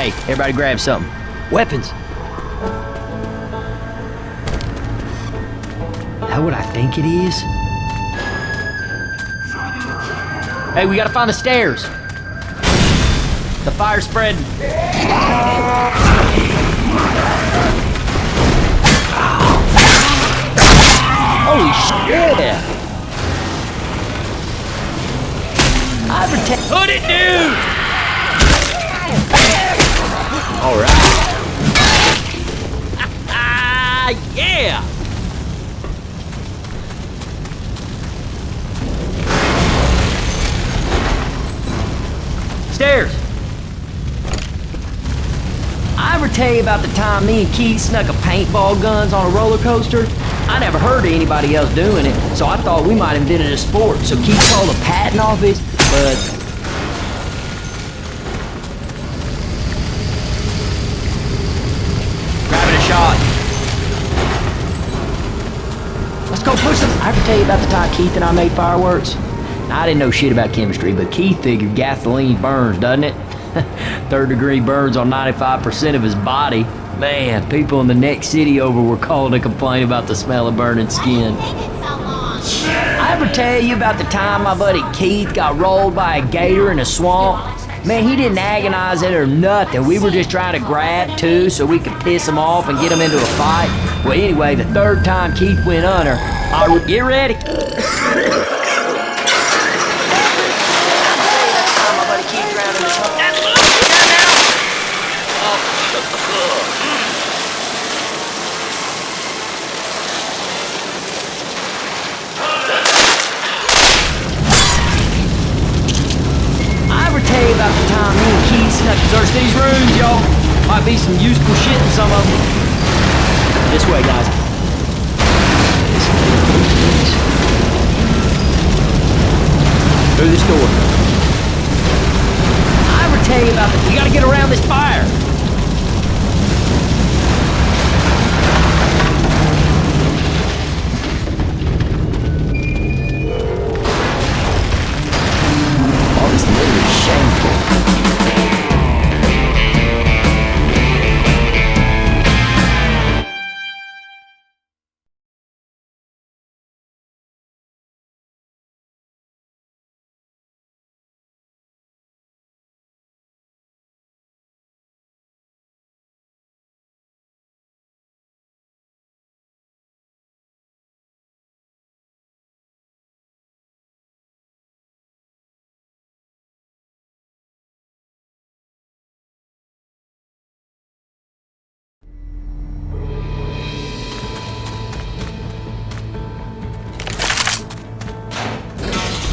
Hey, everybody grab something. Weapons. Is that what I think it is? Hey, we gotta find the stairs. The fire's spreading. Holy shit! I protect. Put it, dude! All right. Yeah! Stairs. I ever tell you about the time me and Keith snuck a paintball guns on a roller coaster? I never heard of anybody else doing it, so I thought we might invent a sport. So Keith called a patent office, but grabbing a shot. Let's go push them. I ever tell you about the time Keith and I made fireworks? Now, I didn't know shit about chemistry, but Keith figured gasoline burns, doesn't it? Third-degree burns on 95% of his body. Man, people in the next city over were calling to complain about the smell of burning skin. I ever tell you about the time my buddy Keith got rolled by a gator in a swamp? Man, he didn't agonize it or nothing. We were just trying to grab two so we could piss him off and get him into a fight. Well, anyway, the third time Keith went under, get ready. About the time me and Keith snuck to search these rooms, y'all. Might be some useful shit in some of them. This way, guys. Through this door. I ever tell you about we gotta get around this fire.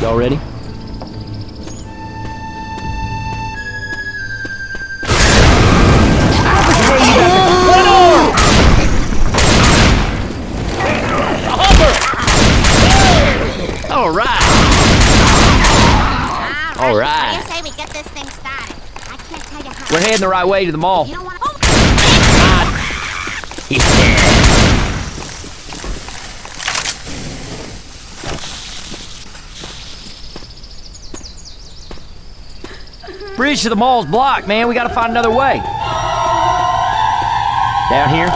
Y'all ready? All right. All right. I say we get this thing started. I can't tell you how. We're heading the right way to the mall. You don't want to. Bridge to the mall's blocked, man. We gotta find another way. Down here?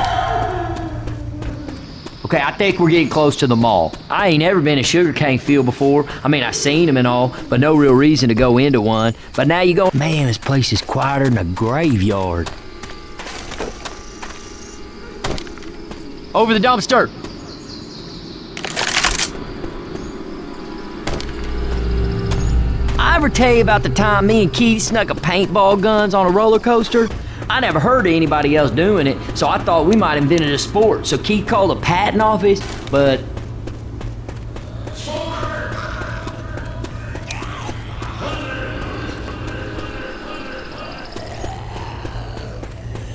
Okay, I think we're getting close to the mall. I ain't ever been in sugarcane field before. I mean, I seen them and all, but no real reason to go into one. But now you go, man, this place is quieter than a graveyard. Over the dumpster. I ever tell you about the time me and Keith snuck a paintball guns on a roller coaster? I never heard of anybody else doing it, so I thought we might invent a sport. So Keith called a patent office, but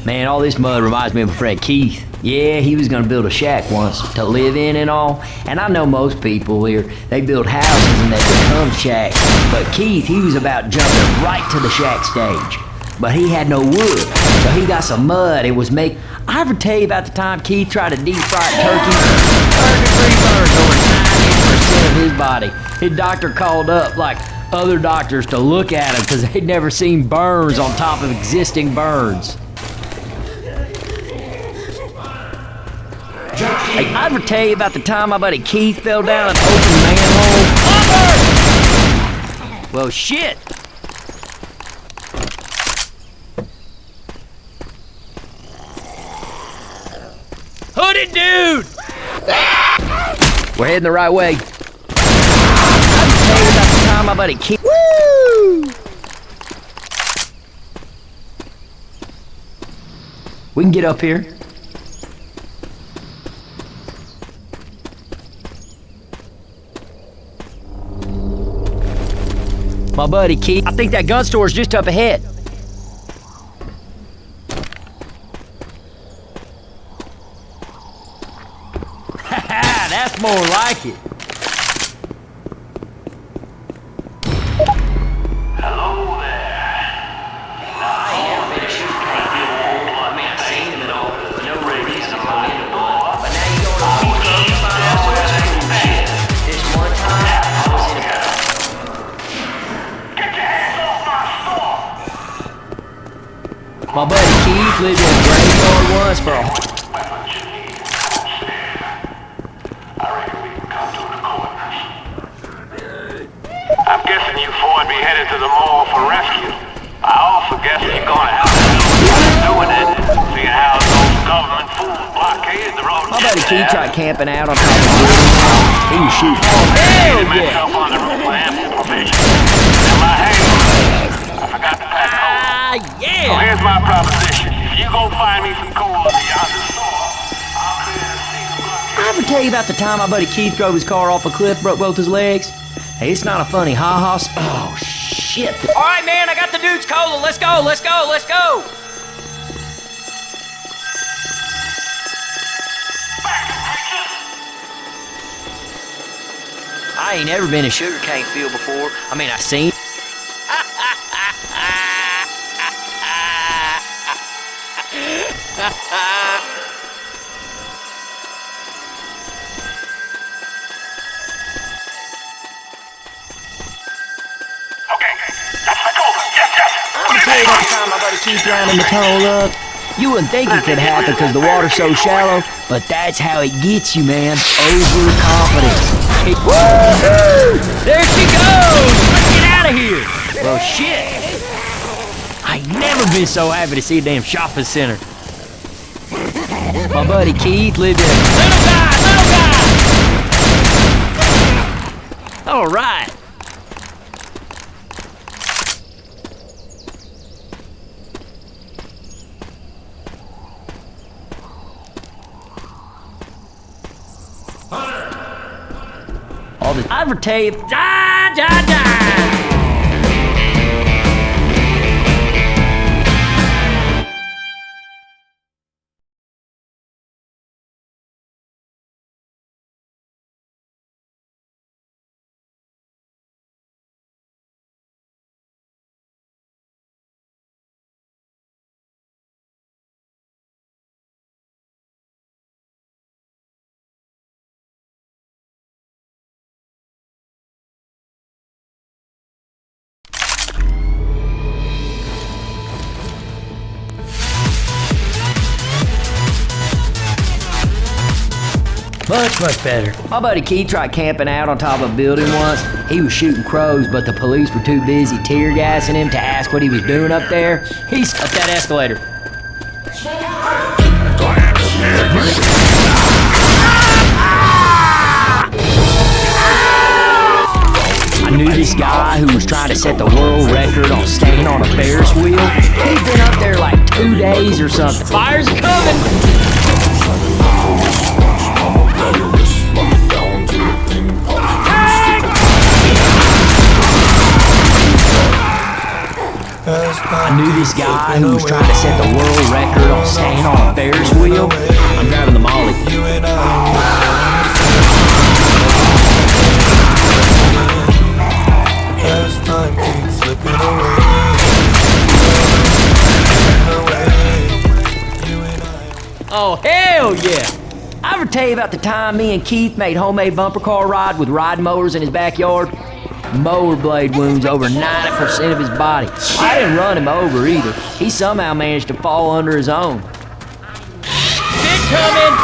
man, all this mud reminds me of my friend Keith. Yeah, he was gonna build a shack once to live in and all. And I know most people here, they build houses and they become shacks. But Keith, he was about jumping right to the shack stage. But he had no wood, so he got some mud and was making... I ever tell you about the time Keith tried to deep fry turkey? Third-degree burns over 90% of his body. His doctor called up like, other doctors to look at him because they'd never seen burns on top of existing burns. Hey, I ever tell you about the time my buddy Keith fell down an open manhole? Well, shit. Hooded dude! We're heading the right way. I ever tell you about the time my buddy Keith... Woo! We can get up here. My buddy Keith, I think that gun store's just up ahead. Haha, that's more like it. Hello there. I ain't never been a shooter trying to build a wall. I mean, I've seen them and all, but no real reason to go into one. But now you go to keep going to find out where that's cool shit. This one time, I was in a... My buddy Keith lived in a graveyard once for a... I'm guessing you four would be headed to the mall for rescue. I also guess you're gonna have to do what's doing it, seeing how those government fools blockaded the road. My buddy Keith tried camping out on top of the building. He was shooting. Oh, hell yeah! Myself on the roof by supervision. And my hands, I forgot to pack coal. Yeah! So here's my proposition. If you go find me some coal at the yonder store, I'll clear the scene. I ever tell you about the time my buddy Keith drove his car off a cliff, broke both his legs? Hey, it's not a funny ha-ha. Oh, shit. All right, man, I got the dude's cola. Let's go, let's go, let's go. I ain't ever been in sugarcane field before. I mean, I seen... I'm tell you about the time my buddy Keith rounding the toll up. You wouldn't think it could happen because the water's so shallow, but that's how it gets you, man. Overconfidence. Woohoo! There she goes! Let's get out of here! Well, shit. I ain't never been so happy to see a damn shopping center. My buddy Keith lived in a... Little guy! All right. All this advertise. Die, die, die. Much better. My buddy Keith tried camping out on top of a building once. He was shooting crows, but the police were too busy tear gassing him to ask what he was doing up there. He's up that escalator. I knew this guy who was trying to set the world record on staying on a Ferris wheel. He'd been up there like 2 days or something. Fire's coming! I knew this guy who was trying to set the world record on staying on a Ferris wheel. I'm driving the Molly. Oh, hell yeah! I ever tell you about the time me and Keith made homemade bumper car ride with riding motors in his backyard? Mower blade wounds over 90% of his body. I didn't run him over either. He somehow managed to fall under his own. Big coming!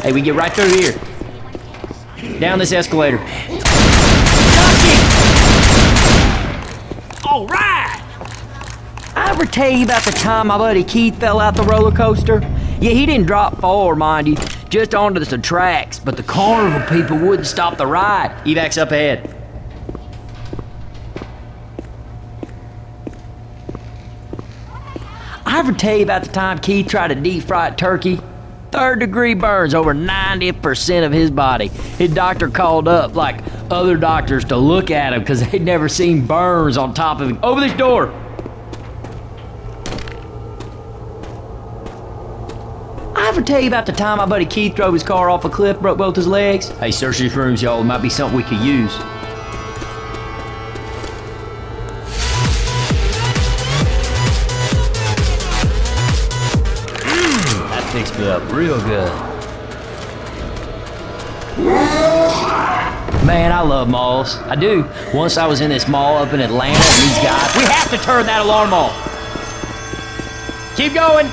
Hey, we get right through here. Down this escalator. All right! I ever tell you about the time my buddy Keith fell out the roller coaster? Yeah, he didn't drop forward, mind you, just onto the tracks, but the carnival people wouldn't stop the ride. Evac's up ahead. I ever tell you about the time Keith tried to deep fry a turkey? Third-degree burns over 90% of his body. His doctor called up, like other doctors, to look at him because they'd never seen burns on top of him. Over this door! I ever tell you about the time my buddy Keith drove his car off a cliff, broke both his legs? Hey, search these rooms, y'all. It might be something we could use. That fixed me up real good. Man, I love malls. I do. Once I was in this mall up in Atlanta, and these guys... We have to turn that alarm off! Keep going!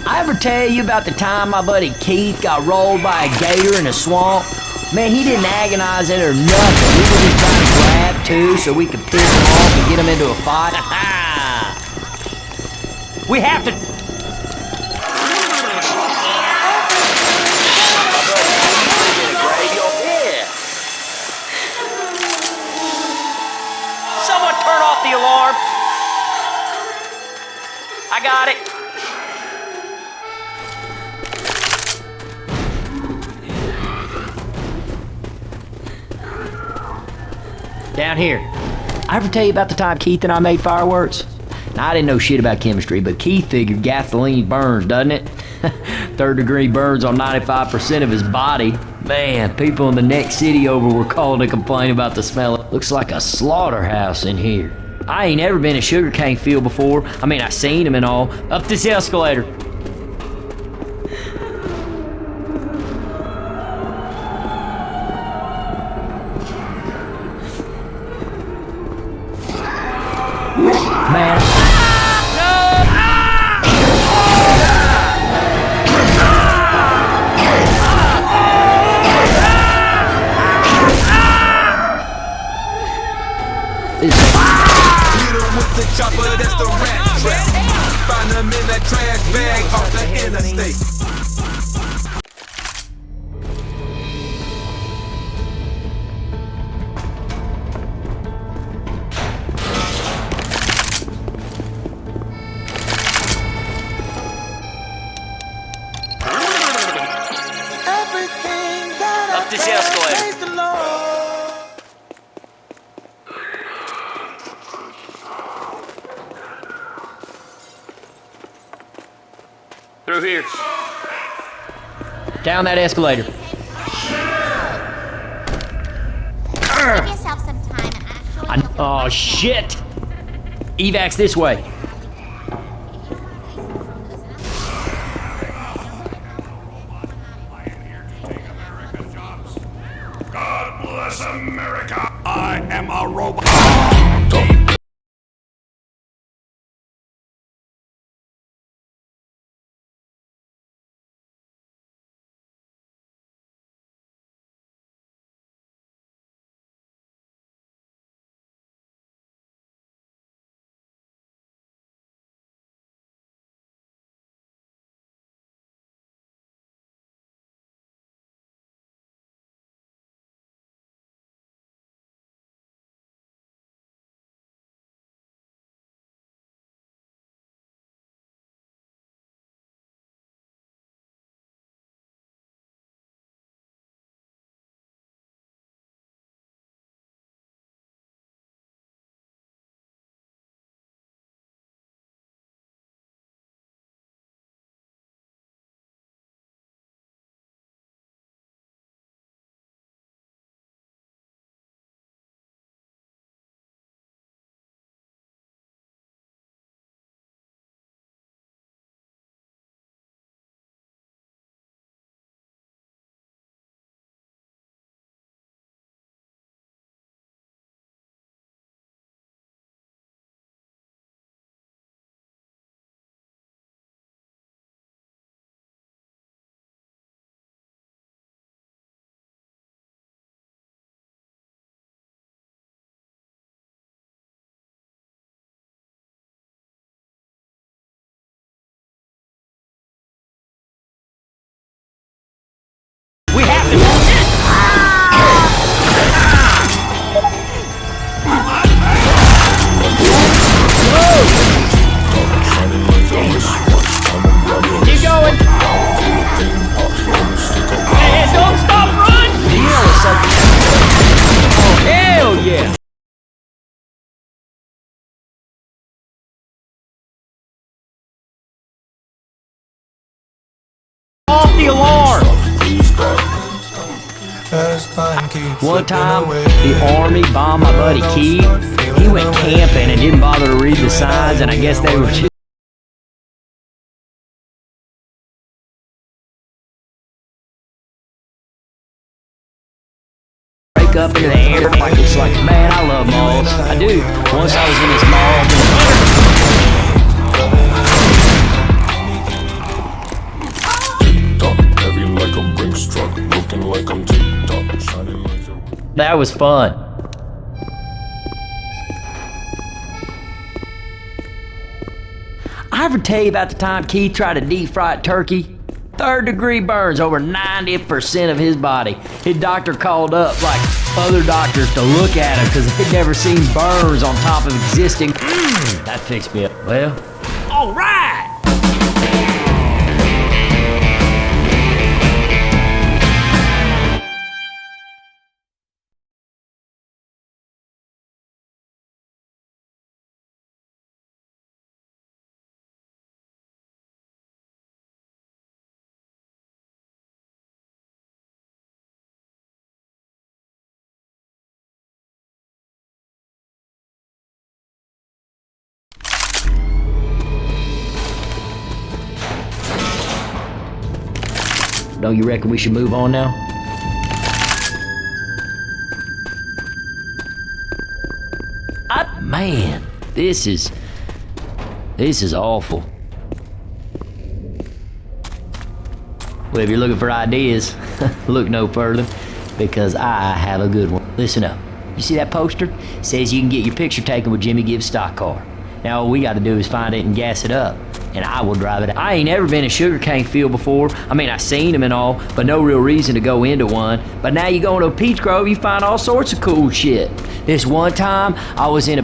I ever tell you about the time my buddy Keith got rolled by a gator in a swamp? Man, he didn't agonize it or nothing. We were just trying to grab two so we could piss him off and get him into a fight. We have to... Someone turn off the alarm! I got it. Down here. I ever tell you about the time Keith and I made fireworks? Now, I didn't know shit about chemistry, but Keith figured gasoline burns, doesn't it? Third-degree burns on 95% of his body. Man, people in the next city over were calling to complain about the smell. Looks like a slaughterhouse in here. I ain't ever been in a sugarcane field before. I mean, I seen them and all. Up this escalator. Man. With the chopper, that's the rat trap. Find them in that trash bag off the interstate. Up this escalator. Through here. Down that escalator. Give yourself some time and actually... Oh, shit! Evac's this way. God bless America. I am a robot. the alarm. One time, the army bombed my buddy Keith. He went camping and didn't bother to read the signs, and I guess they were just break up into the air. It's like, man, I love malls. I do. Once I was in this Heavy like a Brinks truck, looking like I'm TikTok, shining like a... That was fun. I ever tell you about the time Keith tried to deep fry a turkey? 3rd-degree burns over 90% of his body. His doctor called up like other doctors to look at him because they'd never seen burns on top of existing. That fixed me up. Well, all right. Don't you reckon we should move on now? Man, this is awful. Well, if you're looking for ideas, look no further, because I have a good one. Listen up. You see that poster? It says you can get your picture taken with Jimmy Gibbs' stock car. Now all we gotta do is find it and gas it up, and I will drive it. I ain't ever been in sugarcane field before. I mean, I seen them and all, but no real reason to go into one. But now you go into a peach grove, you find all sorts of cool shit. This one time, I was in a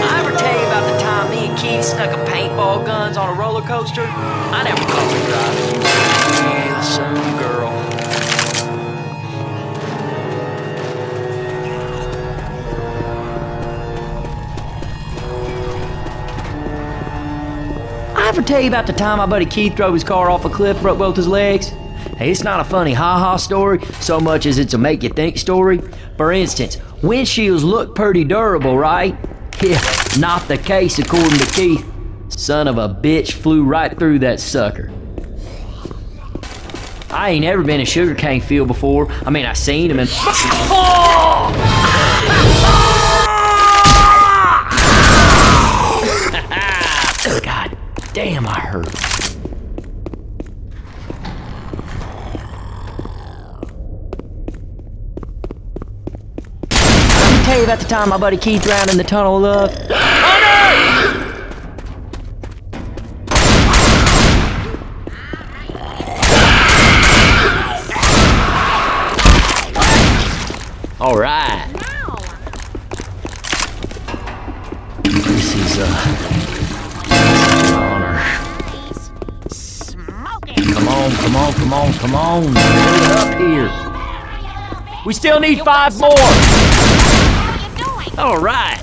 I ever tell you about the time me and Keith snuck a paintball guns on a roller coaster? I never caught her driving. Yeah, some girl. I ever tell you about the time my buddy Keith drove his car off a cliff, broke both his legs? Hey, it's not a funny ha-ha story so much as it's a make-you-think story. For instance, windshields look pretty durable, right? Yeah, not the case according to Keith. Son of a bitch flew right through that sucker. I ain't ever been in sugarcane field before. I mean, I seen him and... God damn, I hurt. Let me tell you about the time my buddy Keith drowned in the tunnel of love. All right. This is an honor. Come on. Build it up here. We still need 5 more. All right.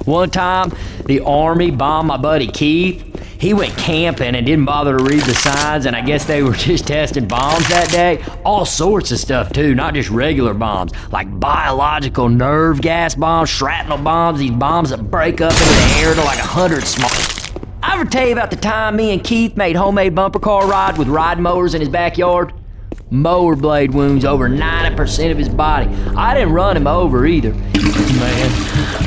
One time, the Army bombed my buddy Keith. He went camping and didn't bother to read the signs, and I guess they were just testing bombs that day. All sorts of stuff too, not just regular bombs, like biological nerve gas bombs, shrapnel bombs, these bombs that break up into the air to like 100 small. I ever tell you about the time me and Keith made homemade bumper car rides with ride mowers in his backyard? Mower blade wounds over 90% of his body. I didn't run him over either. Man,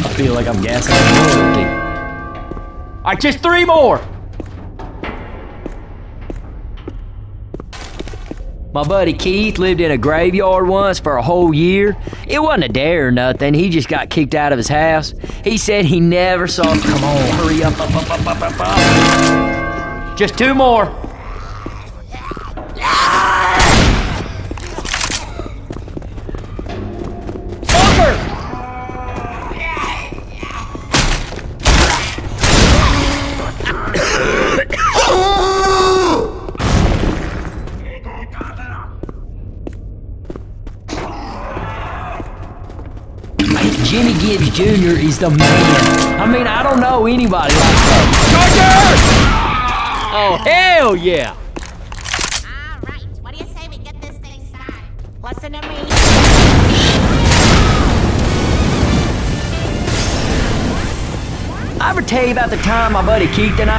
I feel like I'm gassing up royalty. All right, just 3 more. My buddy Keith lived in a graveyard once for a whole year. It wasn't a dare or nothing. He just got kicked out of his house. He said he never saw. Come on, hurry up. Just 2 more. Bunker! Jimmy Gibbs Jr. is the man. I mean, I don't know anybody like that. Charger! Oh, hell yeah! All right, what do you say we get this thing started? Listen to me. I ever tell you about the time my buddy Keith and I